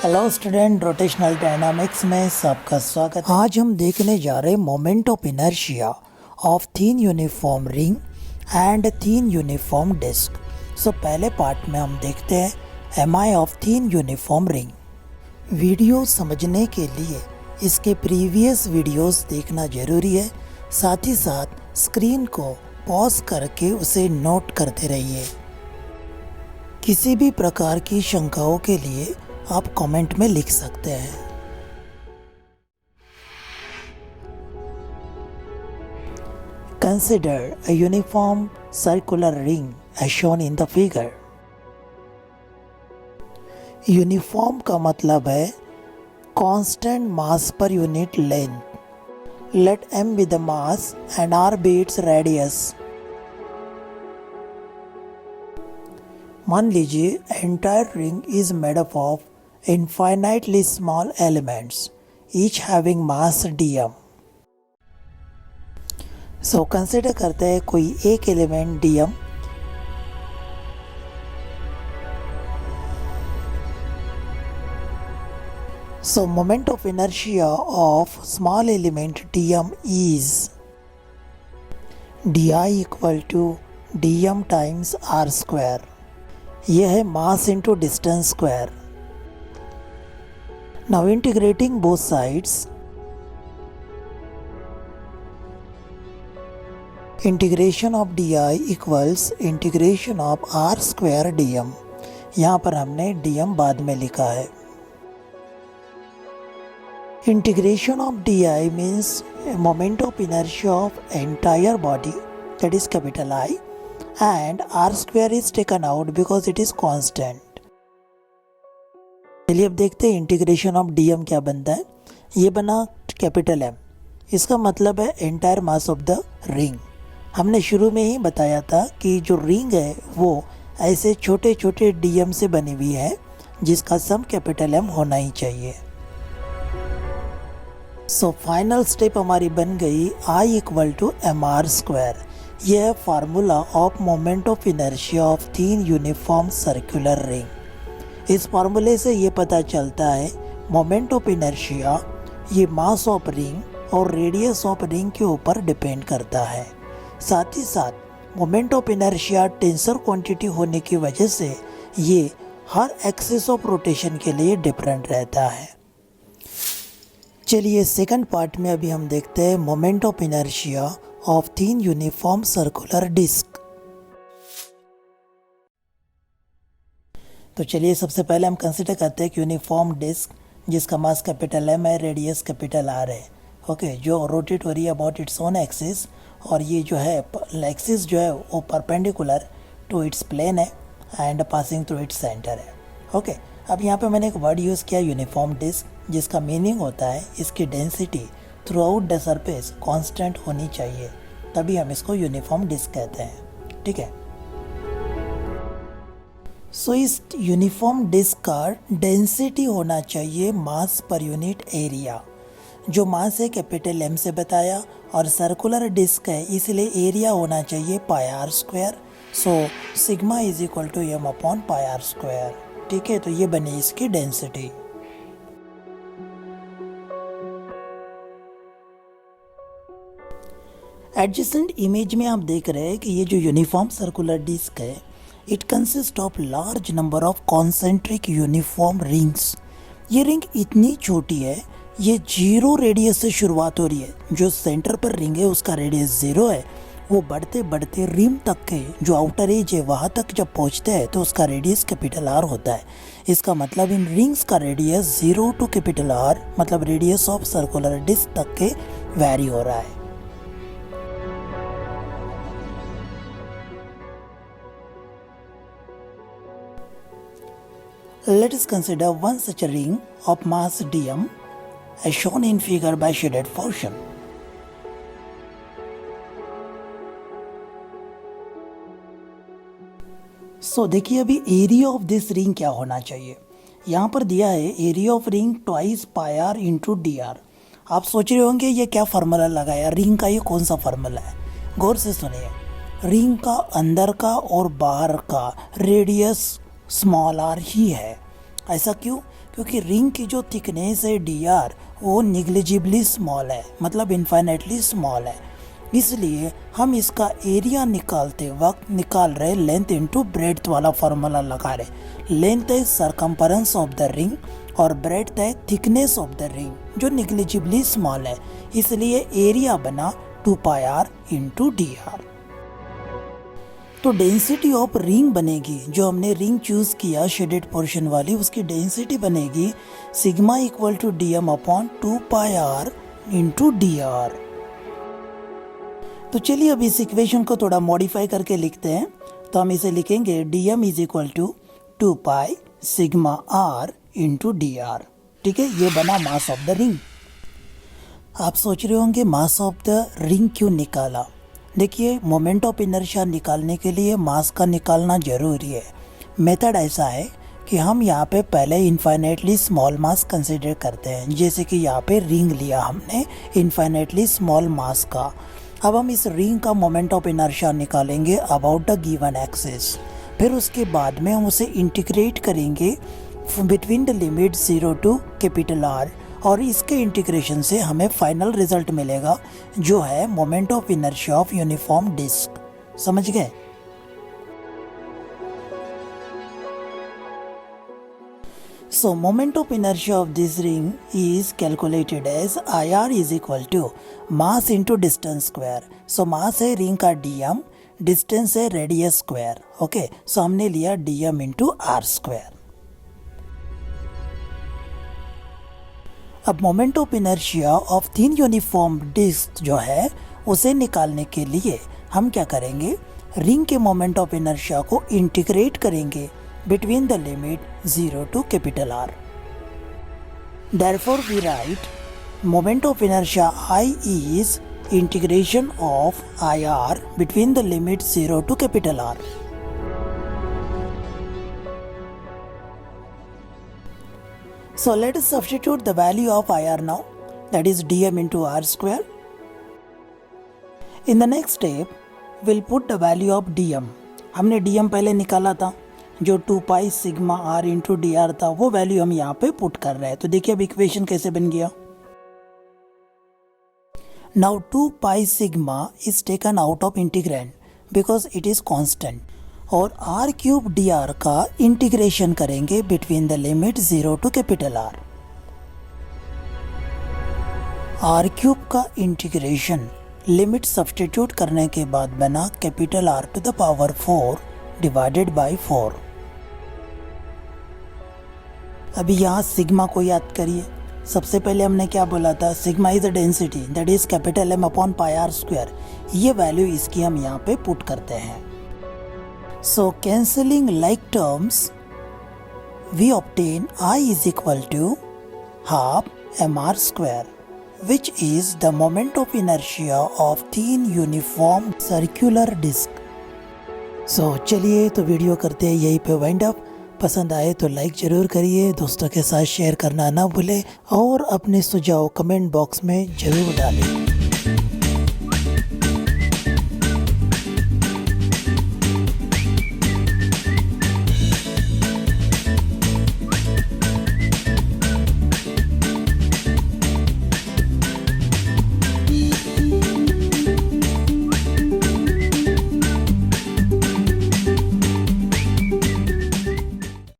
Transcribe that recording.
Hello student, rotational dynamics में सबका स्वागत। आज हम देखने जा रहे moment of inertia of thin uniform ring and thin uniform disc. So पहले पार्ट में हम देखते हैं MI of thin uniform ring. Video समझने के लिए इसके प्रीवियस वीडियोस देखना ज़रूरी है। साथ ही साथ स्क्रीन को पॉज करके उसे नोट करते रहिए। किसी भी प्रकार की शंकाओं के लिए आप कमेंट में लिख सकते हैं। Consider a uniform circular ring as shown in the figure. Uniform का मतलब है constant mass per unit length. Let m be the mass and r be its radius. मान लीजिए entire ring is made up of infinitely small elements, each having mass dm. So consider करते हैं कोई एक element dm So moment of inertia of small element dm is di equal to dm times r square. यह है mass into distance square. Now integrating both sides, integration of di equals integration of r square dm. यहाँ पर हमने dm बाद में लिखा है। Integration of di means moment of inertia of entire body, that is capital I, and r square is taken out because it is constant. चलिए अब देखते हैं इंटीग्रेशन ऑफ dm क्या बनता है। ये बना कैपिटल M, इसका मतलब है entire mass of the ring. हमने शुरू में ही बताया था कि जो रिंग है वो ऐसे छोटे छोटे dm से बनी हुई है जिसका सम कैपिटल M होना ही चाहिए। सो फाइनल स्टेप हमारी बन गई I equal to mr square. यह है formula of moment of inertia of thin uniform circular ring. इस फार्मूले से ये पता चलता है मोमेंट ऑफ इनर्शिया ये मास ऑफ रिंग और रेडियस ऑफ रिंग के ऊपर डिपेंड करता है। साथ ही साथ moment of inertia tensor quantity होने की वजह से ये हर एक्सिस ऑफ रोटेशन के लिए डिफरेंट रहता है। चलिए सेकंड पार्ट में अभी हम देखते हैं moment of inertia of thin uniform circular disc. तो चलिए सबसे पहले हम कंसिडर करते हैं कि यूनिफॉर्म डिस्क जिसका मास कैपिटल M है, रेडियस कैपिटल R है, ओके, जो रोटेट हो रही है अबाउट इट्स ओन एक्सिस, और ये जो है एक्सिस जो है वो परपेंडिकुलर टू इट्स प्लेन है and passing through its centre है, ओके। अब यहाँ पे मैंने एक वर्ड यूज़ किया यूनिफॉर्म डिस्क, जिसका मीनिंग होता है इसकी density through out the surface constant होनी चाहिए, तभी हम इसको यूनिफॉर्म डिस्क कहते हैं, ठीक है। सो इस यूनिफॉर्म डिस्क का डेंसिटी होना चाहिए मास पर यूनिट एरिया। जो मास है कैपिटल M से बताया और सर्कुलर डिस्क है इसलिए एरिया होना चाहिए pi R square. So sigma is equal to m upon pi R square, ठीक है। तो ये बनी इसकी डेंसिटी। एडजेसेंट इमेज में आप देख रहे हैं कि ये जो यूनिफॉर्म सर्कुलर डिस्क है it consist of large number of concentric uniform rings. ये रिंग इतनी छोटी है, ये 0 रेडियस से शुरुआत हो रही है। जो सेंटर पर रिंग है उसका रेडियस 0 है, वो बढ़ते बढ़ते रिम तक के जो आउटर एज है वहाँ तक जब पहुँचते हैं तो उसका रेडियस कैपिटल R होता है। इसका मतलब इन रिंग्स का रेडियस 0 टू कैपिटल R मतलब रेडियस ऑफ सर्कुलर डिस्क तक के वैरी हो रहा है। Let us consider one such a ring of mass dm as shown in figure by shaded portion. So देखिए अभी एरिया ऑफ दिस रिंग क्या होना चाहिए। यहाँ पर दिया है area of ring twice pi R into D R. आप सोच रहे होंगे ये क्या फार्मूला लगाया, रिंग का ये कौन सा फार्मूला है। गौर से सुनिए, रिंग का अंदर का और बाहर का रेडियस स्मॉल आर ही है। ऐसा क्यों? क्योंकि रिंग की जो थिकनेस है dr वो निग्लिजिबली स्मॉल है, मतलब इन्फाइनेटली स्मॉल है। इसलिए हम इसका एरिया निकालते वक्त निकाल रहे लेंथ इंटू ब्रेड्थ वाला फॉर्मूला लगा रहे। लेंथ है सरकम्फरेंस ऑफ द रिंग और ब्रेड्थ है थिकनेस ऑफ द रिंग जो निग्लिजिबली स्मॉल है, इसलिए एरिया बना 2πr इंटू dr। तो डेंसिटी ऑफ रिंग बनेगी, जो हमने रिंग चूज किया शेडेड पोर्शन वाली, उसकी डेंसिटी बनेगी sigma equal to dm upon 2πr into dr। तो चलिए अब इस इक्वेशन को थोड़ा मॉडिफाई करके लिखते हैं। तो हम इसे लिखेंगे dm is equal to 2π sigma r into dr। ठीक है, ये बना मास ऑफ द रिंग। आप सोच रहे होंगे मास ऑफ द रिंग क्यों निकाला। देखिए, मोमेंट ऑफ इनर्शिया निकालने के लिए मास का निकालना जरूरी है। मेथड ऐसा है कि हम यहाँ पे पहले इन्फाइनेटली स्मॉल मास कंसिडर करते हैं, जैसे कि यहाँ पे रिंग लिया हमने इन्फाइनेटली स्मॉल मास का। अब हम इस रिंग का मोमेंट ऑफ इनर्शिया निकालेंगे अबाउट द गिवन एक्सिस। फिर उसके बाद में हम उसे इंटीग्रेट करेंगे between the limit 0 to capital R, और इसके इंटीग्रेशन से हमें फाइनल रिजल्ट मिलेगा जो है moment of inertia of uniform disc. समझ गए। So moment of inertia of this ring is calculated as IR is equal to mass into distance square. So mass है रिंग का dm, distance है radius square. Okay, so हमने लिया dm into r square. अब moment of inertia of thin uniform disc जो है उसे निकालने के लिए हम क्या करेंगे, रिंग के मोमेंट ऑफ इनर्शिया को इंटीग्रेट करेंगे between the limit 0 to capital R. Therefore, we write moment of inertia I is integration of IR between the limit 0 to capital R. So let us substitute the value of IR now, that is dm into r square. In the next step, we'll put the value of dm. हमने dm पहले निकाला था, जो 2π sigma r into dr था, वो value हम यहाँ पे पुट कर रहे हैं। तो देखिए अब इक्वेशन कैसे बन गया। Now 2π sigma is taken out of integrand because it is constant, और r क्यूब dr का इंटीग्रेशन करेंगे between the limit 0 to capital R। r cube का इंटीग्रेशन लिमिट सब्स्टिट्यूट करने के बाद बना capital R to the power 4 divided by 4। अभी यहाँ सिग्मा को याद करिए। सबसे पहले हमने क्या बोला था, sigma is the density that is capital M upon pi R square. ये वैल्यू इसकी हम यहाँ पे पुट करते हैं। So cancelling like terms we obtain I is equal to half mr square which is the moment of inertia of thin uniform circular disc. सो चलिए तो वीडियो करते हैं यहीं पे वाइंड अप। पसंद आए तो लाइक ज़रूर करिए, दोस्तों के साथ शेयर करना ना भूलें और अपने सुझाव कमेंट बॉक्स में ज़रूर डालें।